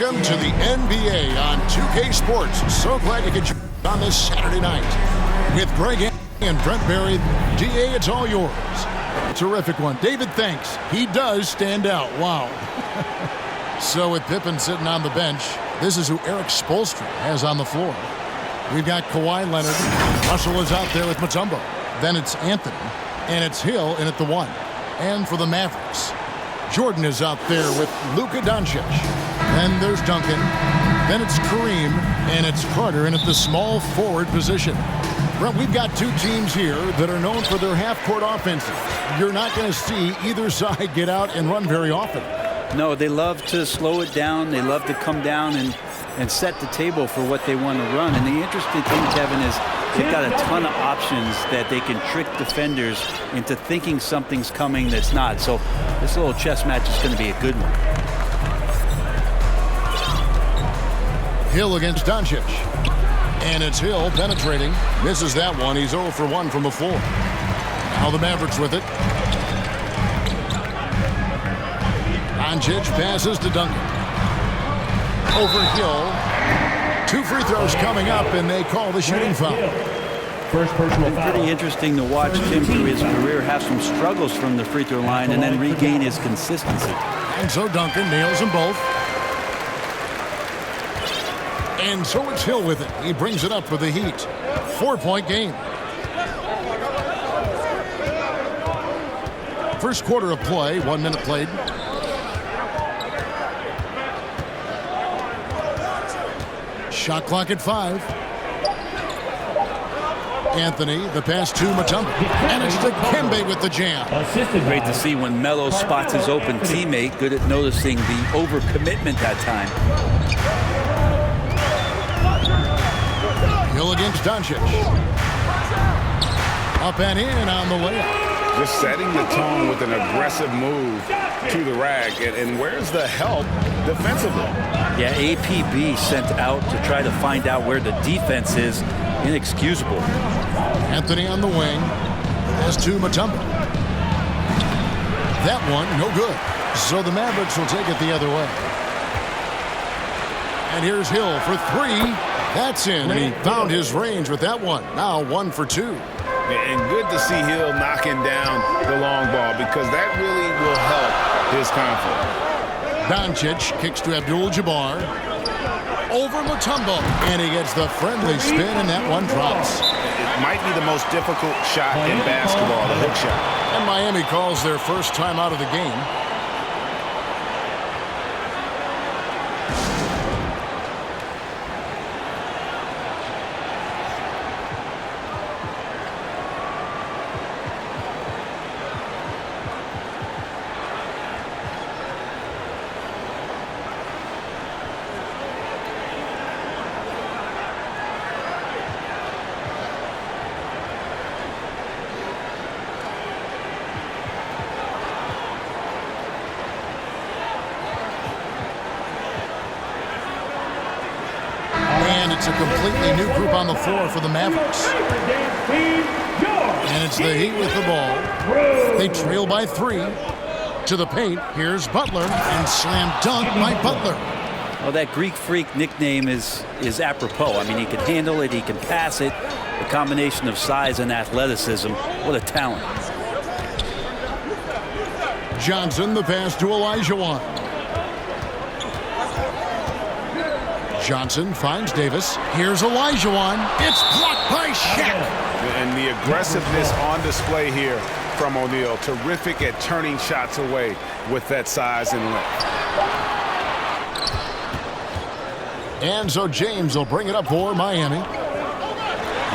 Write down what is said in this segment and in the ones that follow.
Welcome to the NBA on 2K Sports. So glad you could join on this Saturday night. With Greg and Brent Berry, DA, it's all yours. Terrific one. David, thanks. He does stand out. Wow. So with Pippen sitting on the bench, this is who Eric Spoelstra has on the floor. We've got Kawhi Leonard. Russell is out there with Mutombo. Then it's Anthony. And it's Hill in at the 1. And for the Mavericks, Jordan is out there with Luka Doncic. Then there's Duncan. Then it's Kareem. And it's Carter in at the small forward position. Brent, we've got two teams here that are known for their half-court offenses. You're not going to see either side get out and run very often. No, they love to slow it down. They love to come down and set the table for what they want to run. And the interesting thing, Kevin, is they've got a ton of options that they can trick defenders into thinking something's coming that's not. So this little chess match is going to be a good one. Hill against Doncic. And it's Hill penetrating. Misses that one. He's 0 for 1 from the floor. Now the Mavericks with it. Doncic passes to Duncan. Over Hill. 2 free throws coming up, and they call the shooting foul. First personal foul. Pretty interesting to watch Tim through his career have some struggles from the free throw line and then regain his consistency. And so Duncan nails them both. And so it's Hill with it. He brings it up for the Heat. 4-point game. First quarter of play, 1 minute played. Shot clock at 5. Anthony, the pass to Mutombo. And it's to Kembe with the jam. Great to see when Melo spots his open teammate. Good at noticing the overcommitment that time. Hill against Doncic. Up and in on the layup. Just setting the tone with an aggressive move to the rack. And where's the help defensively? Yeah, APB sent out to try to find out where the defense is. Inexcusable. Anthony on the wing. Pass to Mutombo. That one, no good. So the Mavericks will take it the other way. And here's Hill for 3. That's in, and he found his range with that one. Now 1 for 2. And good to see Hill knocking down the long ball because that really will help his confidence. Doncic kicks to Abdul-Jabbar. Over Mutombo. And he gets the friendly spin, and that one drops. It might be the most difficult shot in basketball, the hook shot. And Miami calls their first time out of the game. It's a completely new group on the floor for the Mavericks. And it's the Heat with the ball. They trail by 3. To the paint, here's Butler, and slam dunk by Butler. Well, that Greek Freak nickname is apropos. I mean, he can handle it, he can pass it. The combination of size and athleticism, what a talent. Johnson, the pass to Olajuwon. Johnson finds Davis. Here's Olajuwon. It's blocked by Shaq. And the aggressiveness on display here from O'Neal. Terrific at turning shots away with that size and length. And so James will bring it up for Miami.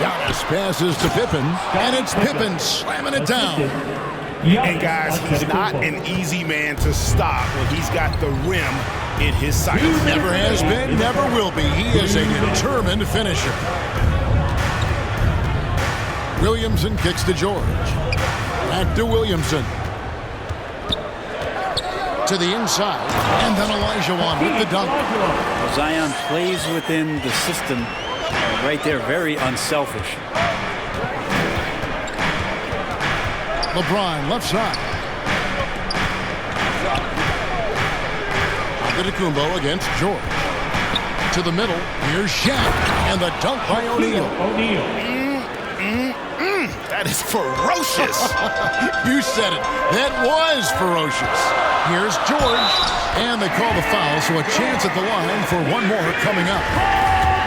Giannis passes to Pippen. And it's Pippen slamming it down. And guys, he's not an easy man to stop when he's got the rim in his sights. Never has been, never will be. He is a determined finisher. Williamson kicks to George. Back to Williamson. To the inside. And then Olajuwon with the dunk. Well, Zion plays within the system right there, very unselfish. LeBron left side. Antetokounmpo against George. To the middle, here's Shaq, and the dunk by O'Neal. That is ferocious. You said it. That was ferocious. Here's George, and they call the foul, so a chance at the line for one more coming up.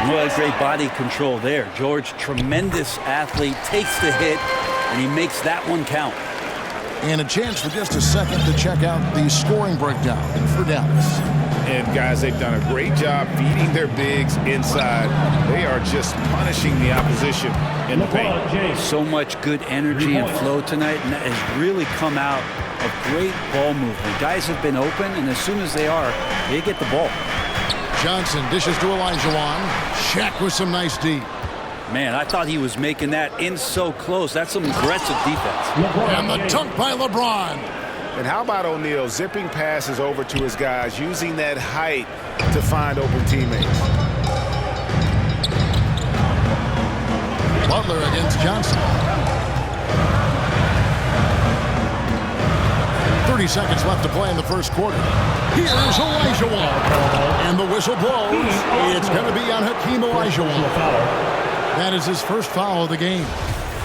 What great body control there. George, tremendous athlete, takes the hit, and he makes that one count. And a chance for just a second to check out the scoring breakdown for Dallas. And guys, they've done a great job feeding their bigs inside. They are just punishing the opposition in the paint. So much good energy and flow tonight, and that has really come out of great ball movement. Guys have been open, and as soon as they are, they get the ball. Johnson dishes to Olajuwon. Shaq with some nice D. Man, I thought he was making that in so close. That's some aggressive defense. And the dunk by LeBron. And how about O'Neal zipping passes over to his guys, using that height to find open teammates. Butler against Johnson. 30 seconds left to play in the first quarter. Here's Olajuwon. And the whistle blows. It's going to be on Hakeem Olajuwon. That is his first foul of the game.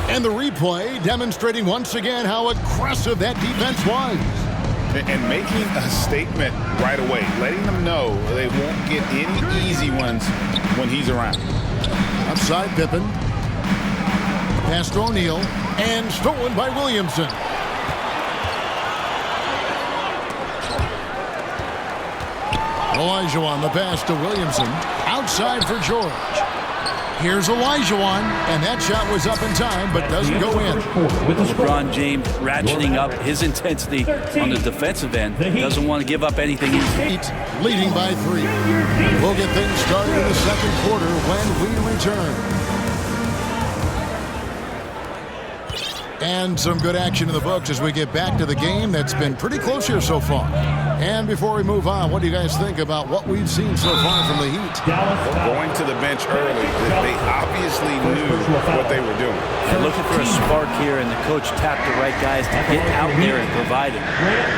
And the replay demonstrating once again how aggressive that defense was. And making a statement right away, letting them know they won't get any easy ones when he's around. Outside Pippen. Pass to O'Neal. And stolen by Williamson. Olajuwon, the pass to Williamson. Outside for George. Here's Olajuwon, and that shot was up in time, but doesn't go in. LeBron James ratcheting up his intensity on the defensive end. Doesn't want to give up anything easy. Leading by 3. We'll get things started in the second quarter when we return. And some good action in the books as we get back to the game that's been pretty close here so far. And before we move on, what do you guys think about what we've seen so far from the Heat? Going to the bench early, they obviously knew what they were doing. They're looking for a spark here, and the coach tapped the right guys to get out there and provide it.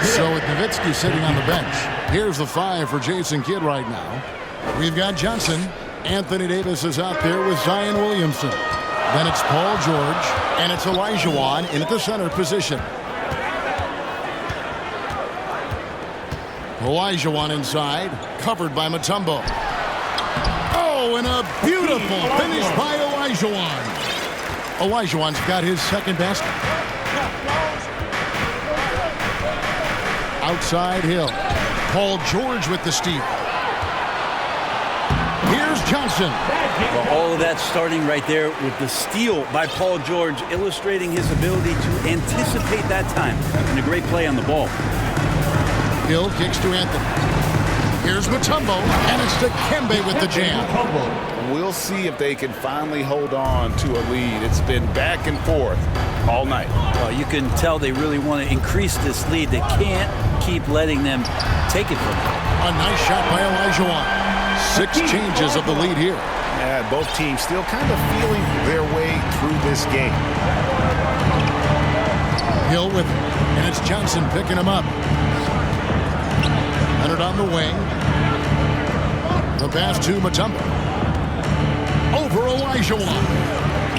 So with Nowitzki sitting on the bench, here's the 5 for Jason Kidd right now. We've got Johnson. Anthony Davis is out there with Zion Williamson. Then it's Paul George, and it's Olajuwon in at the center position. Olajuwon inside, covered by Mutombo. Oh, and a beautiful finish by Olajuwon. Olajuwon's got his second basket. Outside Hill. Paul George with the steal. Here's Johnson. Well, all of that starting right there with the steal by Paul George, illustrating his ability to anticipate that time, and a great play on the ball. Hill kicks to Anthony. Here's Mutombo, and it's to Kembe with the jam. We'll see if they can finally hold on to a lead. It's been back and forth all night. Well, you can tell they really want to increase this lead. They can't keep letting them take it from them. A nice shot by Olajuwon. 6 changes of the lead here. Yeah, both teams still kind of feeling their way through this game. Hill with it, and it's Johnson picking him up. Leonard on the wing. The pass to Mutombo. Over Olajuwon.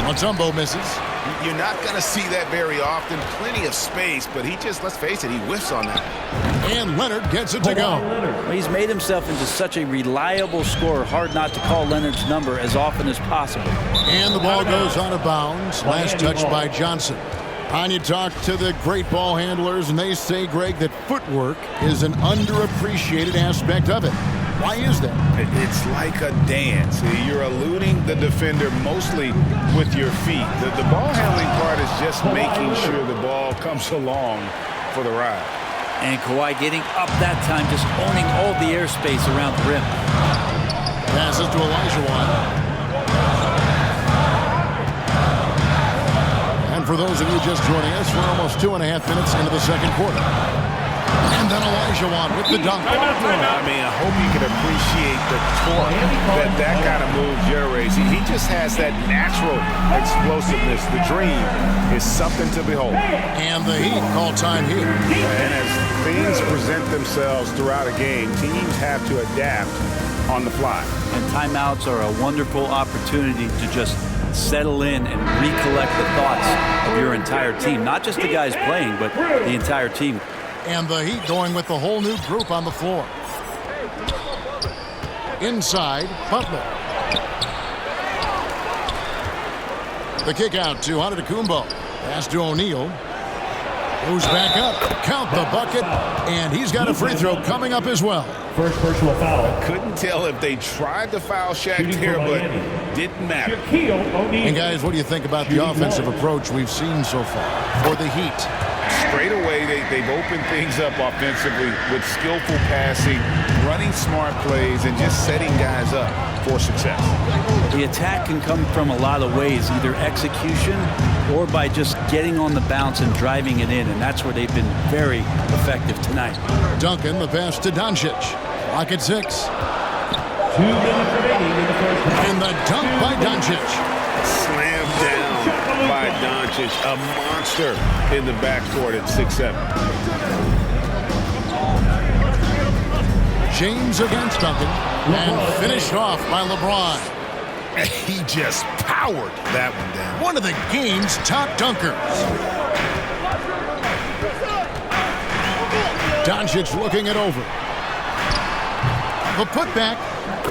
Mutombo misses. You're not going to see that very often. Plenty of space, but he just, let's face it, he whiffs on that. And Leonard gets it to go. Well, he's made himself into such a reliable scorer. Hard not to call Leonard's number as often as possible. And the ball goes out of bounds. Last touch by Johnson. And you talk to the great ball handlers, and they say, Greg, that footwork is an underappreciated aspect of it. Why is that? It's like a dance. You're eluding the defender mostly with your feet. The ball handling part is just making sure the ball comes along for the ride. And Kawhi getting up that time, just owning all the airspace around the rim. Passes to Olajuwon. And for those of you just joining us, we're almost 2.5 minutes into the second quarter. And then Olajuwon with the dunk. I mean, I hope you can appreciate the torque that kind of move generates. He just just has that natural explosiveness. The dream is something to behold. And the Heat call time here. And as things present themselves throughout a game, teams have to adapt on the fly. And timeouts are a wonderful opportunity to just settle in and recollect the thoughts of your entire team. Not just the guys playing, but the entire team. And the Heat going with the whole new group on the floor. Inside, Butler. The kick out to Antetokounmpo. Pass to O'Neal. Goes back up. Count the bucket. And he's got a free throw coming up as well. First personal foul. Couldn't tell if they tried to foul Shaq there, but didn't matter. And guys, what do you think about the offensive approach we've seen so far for the Heat? Straight away, they've opened things up offensively with skillful passing, running smart plays, and just setting guys up for success. The attack can come from a lot of ways, either execution or by just getting on the bounce and driving it in, and that's where they've been very effective tonight. Duncan, the pass to Doncic. Clock at 6. 2 minutes remaining in the first half. And the dunk by Doncic. Slammed down by Doncic, a monster in the backcourt at 6'7". James against Duncan, and finished off by LeBron. He just powered that one down. One of the game's top dunkers. Doncic looking it over. The putback.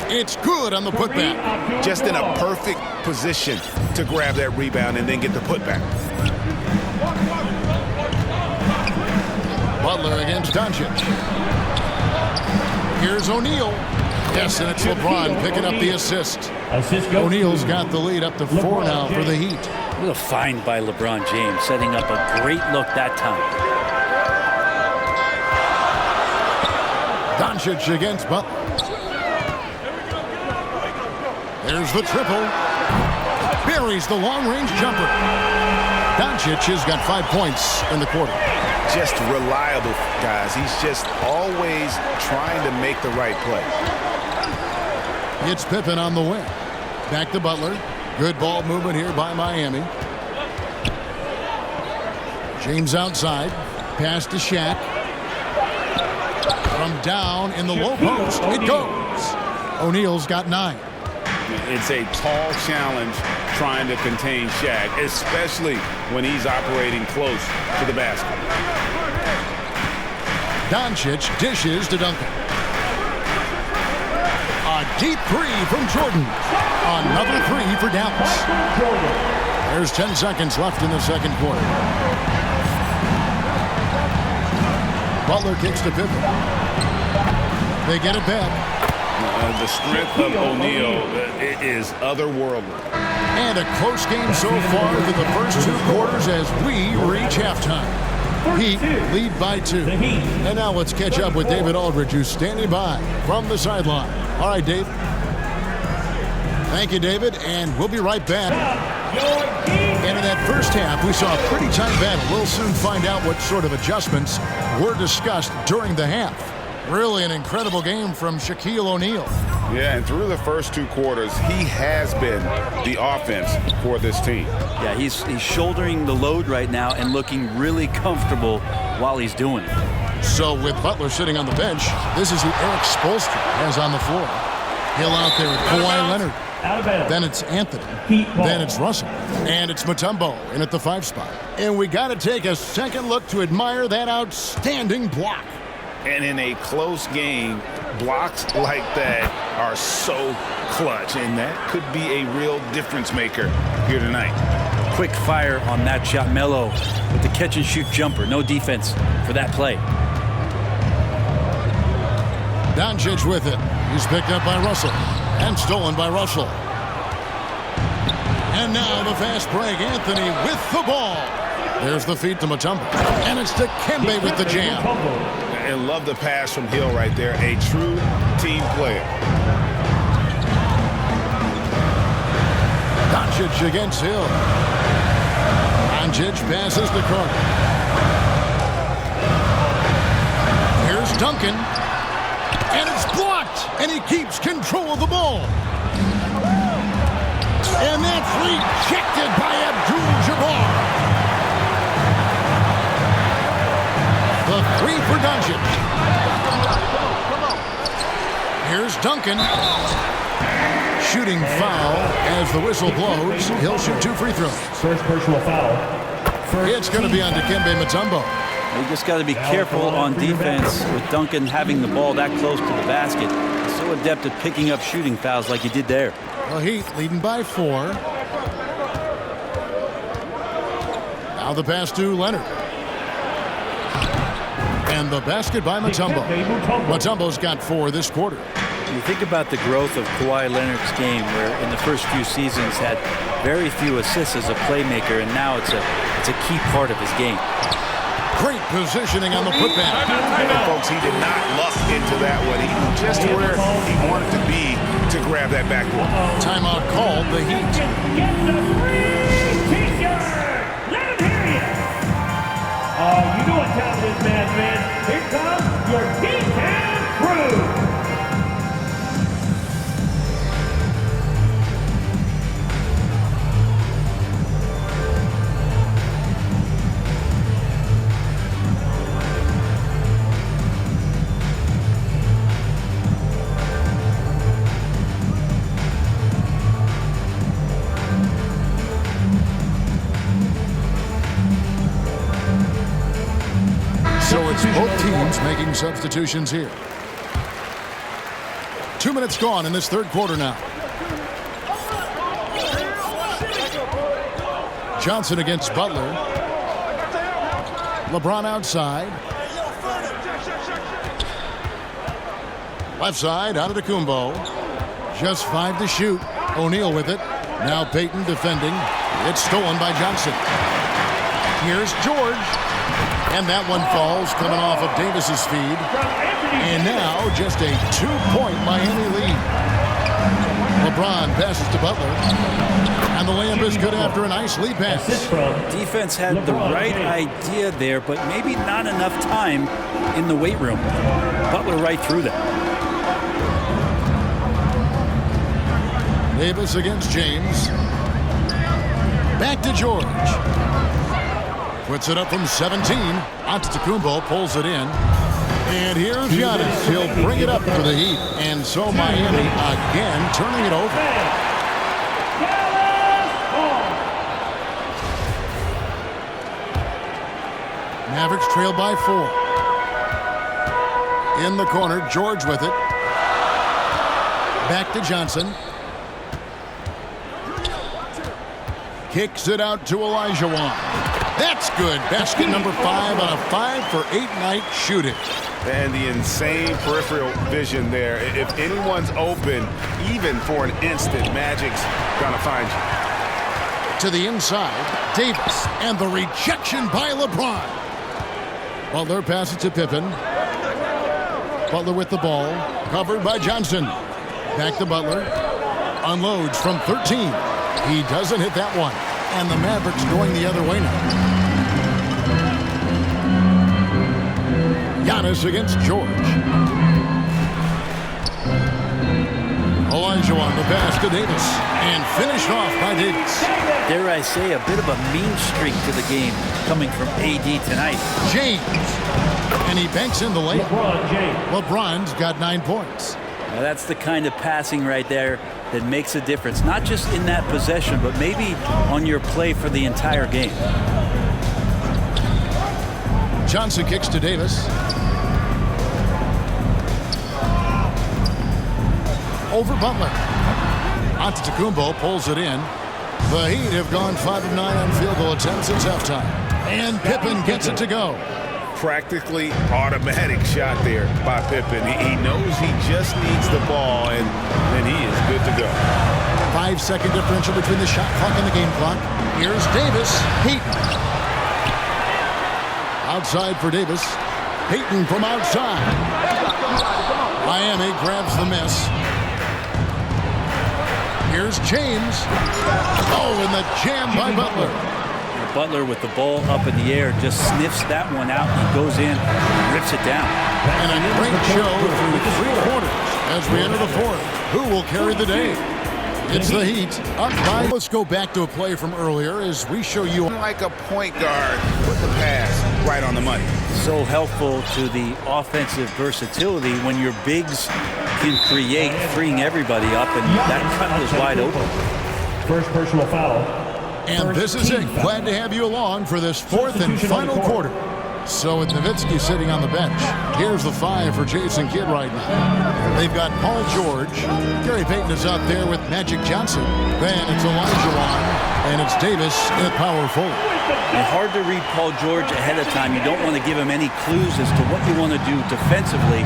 It's good on the putback. Just in a perfect position to grab that rebound and then get the putback. Butler against Doncic. Here's O'Neal. Yes, and it's LeBron picking up the assist. O'Neal's got the lead up to 4 now for the Heat. What a find by LeBron James, setting up a great look that time. Doncic against Butler. There's the triple. Buries the long-range jumper. Doncic has got 5 points in the quarter. Just reliable, guys. He's just always trying to make the right play. It's Pippen on the wing. Back to Butler. Good ball movement here by Miami. James outside. Pass to Shaq. From down in the low post. It goes. O'Neal's got 9. It's a tall challenge trying to contain Shaq, especially when he's operating close to the basket. Doncic dishes to Duncan. A deep 3 from Jordan. Another 3 for Dallas. There's 10 seconds left in the second quarter. Butler kicks to Pippen. They get it back. The strength of O'Neal is otherworldly. And a close game so far through the first 2 quarters as we reach halftime. Heat lead by 2. And now let's catch up with David Aldridge, who's standing by from the sideline. All right, Dave. Thank you, David, and we'll be right back. And in that first half, we saw a pretty tight battle. We'll soon find out what sort of adjustments were discussed during the half. Really an incredible game from Shaquille O'Neal. Yeah, and through the first 2 quarters, he has been the offense for this team. Yeah, he's shouldering the load right now and looking really comfortable while he's doing it. So with Butler sitting on the bench, this is who Eric Spoelstra has on the floor. Hill out there with Kawhi Leonard. Then it's Anthony. Then it's Russell. And it's Mutombo in at the 5 spot. And we got to take a second look to admire that outstanding block. And in a close game, blocks like that are so clutch, and that could be a real difference maker here tonight. Quick fire on that shot. Melo with the catch-and-shoot jumper. No defense for that play. Doncic with it. He's picked up by Russell and stolen by Russell. And now the fast break. Anthony with the ball. There's the feed to Mutombo. And it's to Kembe with the jam. And love the pass from Hill right there. A true team player. Doncic against Hill. Doncic passes to Carter. Here's Duncan. And it's blocked. And he keeps control of the ball. Rejected by Abdul-Jabbar. The three for Doncic. Here's Duncan. Shooting foul as the whistle blows. He'll shoot 2 free throws. First personal foul. It's going to be on Dikembe Mutombo. You just got to be careful on defense with Duncan having the ball that close to the basket. He's so adept at picking up shooting fouls like he did there. The Heat leading by 4. Now the pass to Leonard. And the basket by Mutombo. Mutombo's got 4 this quarter. You think about the growth of Kawhi Leonard's game, where in the first few seasons had very few assists as a playmaker, and now it's a key part of his game. Great positioning on the putback. And folks, he did not luck into that one. He knew just where he wanted to be to grab that backboard. Timeout called, the Heat. Get the free t-shirt! Let him hear you! You know what time it is, man. Here comes your D-Town crew! So it's both teams making substitutions here. 2 minutes gone in this third quarter now. Johnson against Butler. LeBron outside. Left side, out of Antetokounmpo. Just 5 to shoot. O'Neal with it. Now Payton defending. It's stolen by Johnson. Here's George. And that one falls, coming off of Davis's feed. And now just a 2-point Miami lead. LeBron passes to Butler. And the layup is good after a nice lead pass. Defense had the right idea there, but maybe not enough time in the weight room. Butler right through that. Davis against James. Back to George. Puts it up from 17. Antetokounmpo pulls it in. And here's Giannis. He'll bring it up for the Heat. And so Miami again turning it over. Mavericks trail by 4. In the corner, George with it. Back to Johnson. Kicks it out to Olajuwon. That's good. Basket number 5 on a 5-for-8 night shooting. And the insane peripheral vision there. If anyone's open, even for an instant, Magic's gonna find you. To the inside, Davis, and the rejection by LeBron. Butler passes to Pippen. Butler with the ball, covered by Johnson. Back to Butler. Unloads from 13. He doesn't hit that one. And the Mavericks going the other way now. Giannis against George. Olajuwon the pass to Davis. And finished off by Davis. Dare I say, a bit of a mean streak to the game coming from AD tonight. James. And he banks in the layup. LeBron James. LeBron's got 9 points. Now that's the kind of passing right there that makes a difference. Not just in that possession, but maybe on your play for the entire game. Johnson kicks to Davis. Over Butler. Antetokounmpo pulls it in. The Heat have gone 5 of 9 on field goal attempts since halftime. And Pippen gets it to go. Practically automatic shot there by Pippen. He knows he just needs the ball, and then he is good to go. 5-second differential between the shot clock and the game clock. Here's Davis. Payton. Outside for Davis. Payton from outside. Miami grabs the miss. Here's James. Oh, and the jam by Butler. Butler with the ball up in the air just sniffs that one out. He goes in, rips it down. And a great show through 3 quarters as we enter the fourth. Who will carry the day? It's the Heat. Up by. Let's go back to a play from earlier as we show you. Like a point guard, put the pass right on the money. So helpful to the offensive versatility when your bigs can create, freeing everybody up, and that cut was wide open. First personal foul. And this is it. Glad to have you along for this fourth and final quarter. So with Nowitzki sitting on the bench, here's the 5 for Jason Kidd right now. They've got Paul George. Gary Payton is out there with Magic Johnson. Then it's Elijah Wan, and it's Davis at power forward. It's hard to read Paul George ahead of time. You don't want to give him any clues as to what you want to do defensively,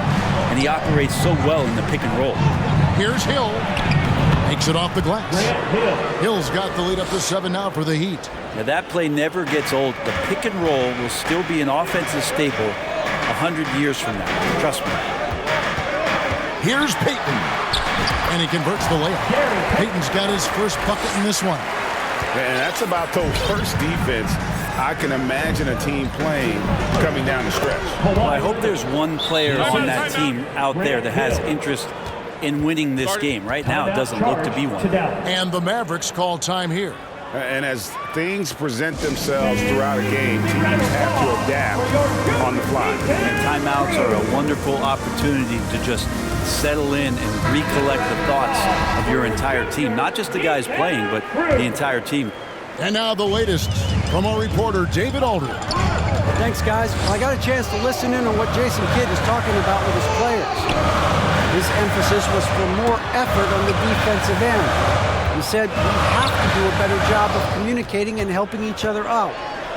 and he operates so well in the pick and roll. Here's Hill. Makes it off the glass. Hill's got the lead up to 7 now for the Heat. Now that play never gets old. The pick and roll will still be an offensive staple 100 years from now. Trust me. Here's Payton. And he converts the layup. Payton's got his first bucket in this one. And that's about the worst defense I can imagine a team playing coming down the stretch. Well, I hope there's one player on that team out there that has interest in winning this game. Right now, it doesn't look to be one. And the Mavericks call time here. And as things present themselves throughout a game, teams have to adapt on the fly. And timeouts are a wonderful opportunity to just settle in and recollect the thoughts of your entire team. Not just the guys playing, but the entire team. And now the latest from our reporter, David Aldridge. Thanks, guys. Well, I got a chance to listen in on what Jason Kidd is talking about with his players. His emphasis was for more effort on the defensive end. He said we have to do a better job of communicating and helping each other out.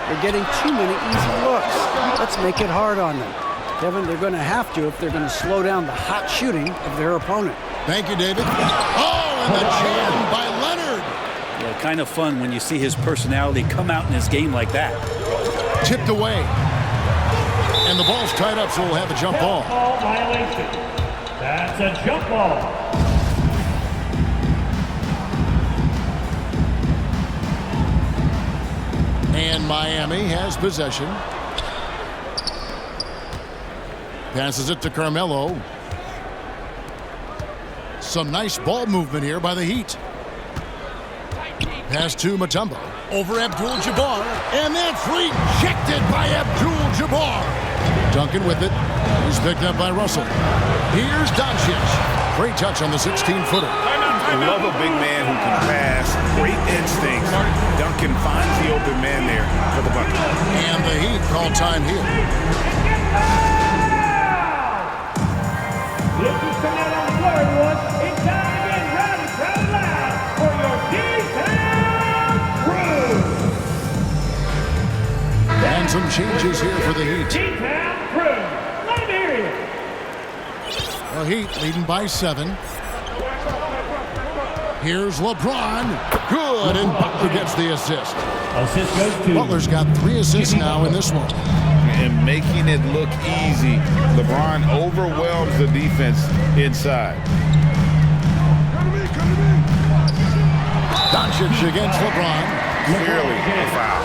They're getting too many easy looks. Let's make it hard on them. Kevin, they're going to have to if they're going to slow down the hot shooting of their opponent. Thank you, David. Oh, and the jam by Leonard. Yeah, kind of fun when you see his personality come out in his game like that. Tipped away. And the ball's tied up, so we'll have a jump ball. Ball violation. That's a jump ball. And Miami has possession. Passes it to Carmelo. Some nice ball movement here by the Heat. Pass to Mutombo. Over Abdul-Jabbar. And that's rejected by Abdul-Jabbar. Duncan with it. He's picked up by Russell. Here's Doncic. Great touch on the 16-footer. I love a big man who can pass. Great instincts. Duncan finds the open man there for the bucket. And the Heat call time here. This is coming out on the floor, everyone. It's time to get rowdy, crowd loud for your D-Town crew. And some changes here for the Heat. D-Town crew. Let him hear you. The Heat leading by 7. Here's LeBron. Good, and Butler gets the assist. Assist goes to Butler's got 3 assists now in this one. And making it look easy, LeBron overwhelms the defense inside. Doncic against LeBron. Clearly a foul.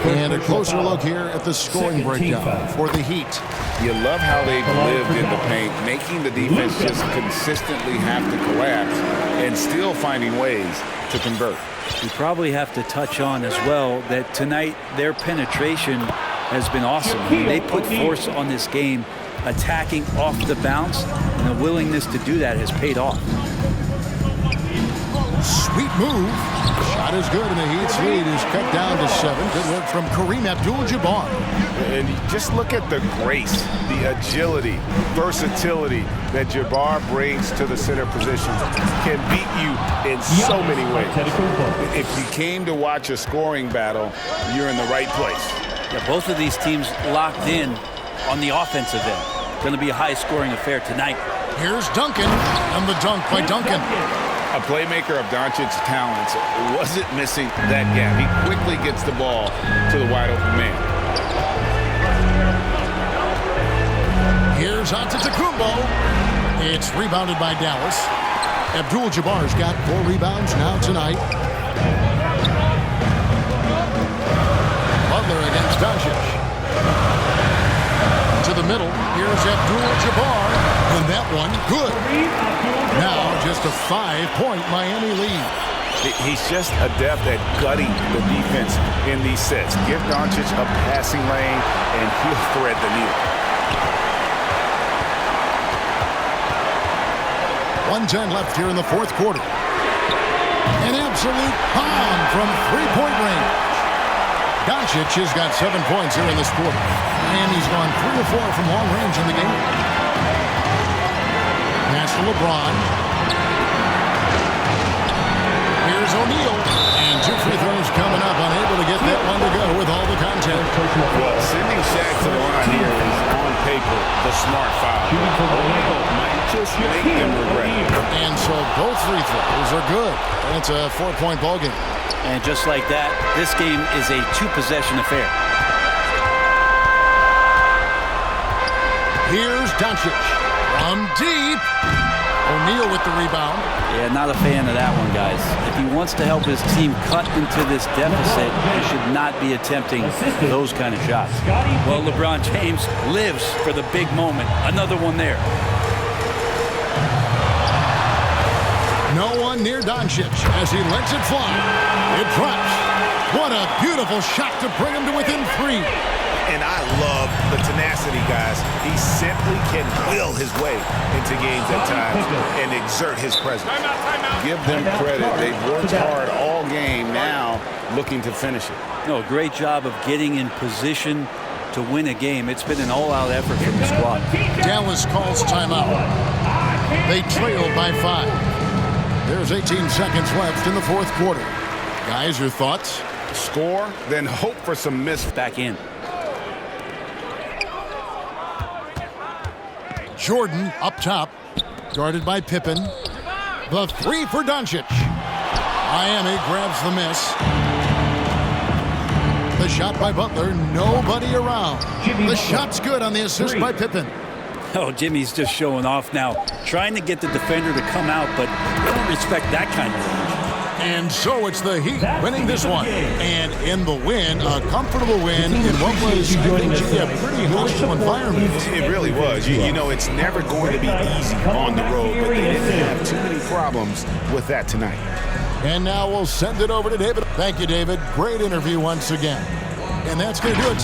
And a closer look here at the scoring breakdown for the Heat. You love how they've lived in the paint, making the defense just consistently have to collapse and still finding ways to convert. You probably have to touch on as well that tonight their penetration has been awesome. I mean, they put force on this game, attacking off the bounce, and the willingness to do that has paid off. Sweet move. Shot is good, and the Heat's lead is cut down to 7. Good work from Kareem Abdul-Jabbar. And just look at the grace, the agility, versatility that Jabbar brings to the center position. Can beat you in so many ways. If you came to watch a scoring battle, you're in the right place. Yeah, both of these teams locked in on the offensive end. Going to be a high-scoring affair tonight. Here's Duncan, and the dunk by Duncan. A playmaker of Doncic's talents wasn't missing that gap. He quickly gets the ball to the wide-open man. Here's Antetokounmpo. It's rebounded by Dallas. Abdul-Jabbar's got 4 rebounds now tonight. Butler against Doncic. To the middle. Here's Abdul-Jabbar. And that one, good. Now just a 5-point Miami lead. He's just adept at gutting the defense in these sets. Give Doncic a passing lane, and he'll thread the needle. 1:10 left here in the fourth quarter. An absolute bomb from three-point range. Doncic has got 7 points here in this quarter. And he's gone 3 of 4 from long range in the game. Pass to LeBron. Here's O'Neal. And 2 free throws coming up. Unable to get that one to go with all the contact. Well, sending Shaq to the line here is on paper the smart foul. O'Neal might just make them regret it. And so both free throws are good. And it's a 4-point ball game. And just like that, this game is a 2-possession affair. Here's Doncic from deep. O'Neal with the rebound. Yeah, not a fan of that one, guys. If he wants to help his team cut into this deficit, he should not be attempting those kind of shots. Well, LeBron James lives for the big moment. Another one there. No one near Doncic as he lets it fly. It drops. What a beautiful shot to bring him to within 3. And I love the tenacity, guys. He simply can will his way into games at times and exert his presence. Give them credit. They've worked hard all game, now looking to finish it. No, great job of getting in position to win a game. It's been an all-out effort from the squad. Dallas calls timeout. They trail by 5. There's 18 seconds left in the fourth quarter. Guys, your thoughts? Score, then hope for some miss. Back in. Jordan up top, guarded by Pippen. The 3 for Doncic. Miami grabs the miss. The shot by Butler, nobody around. The shot's good on the assist by Pippen. Oh, Jimmy's just showing off now, trying to get the defender to come out, but I don't respect that kind of range. And so it's the Heat winning this one. And in the win, a comfortable win in what was, I think, a pretty hostile environment. It really was. You know, it's never going to be easy on the road, but they didn't have too many problems with that tonight. And now we'll send it over to David. Thank you, David. Great interview once again. And that's going to do it.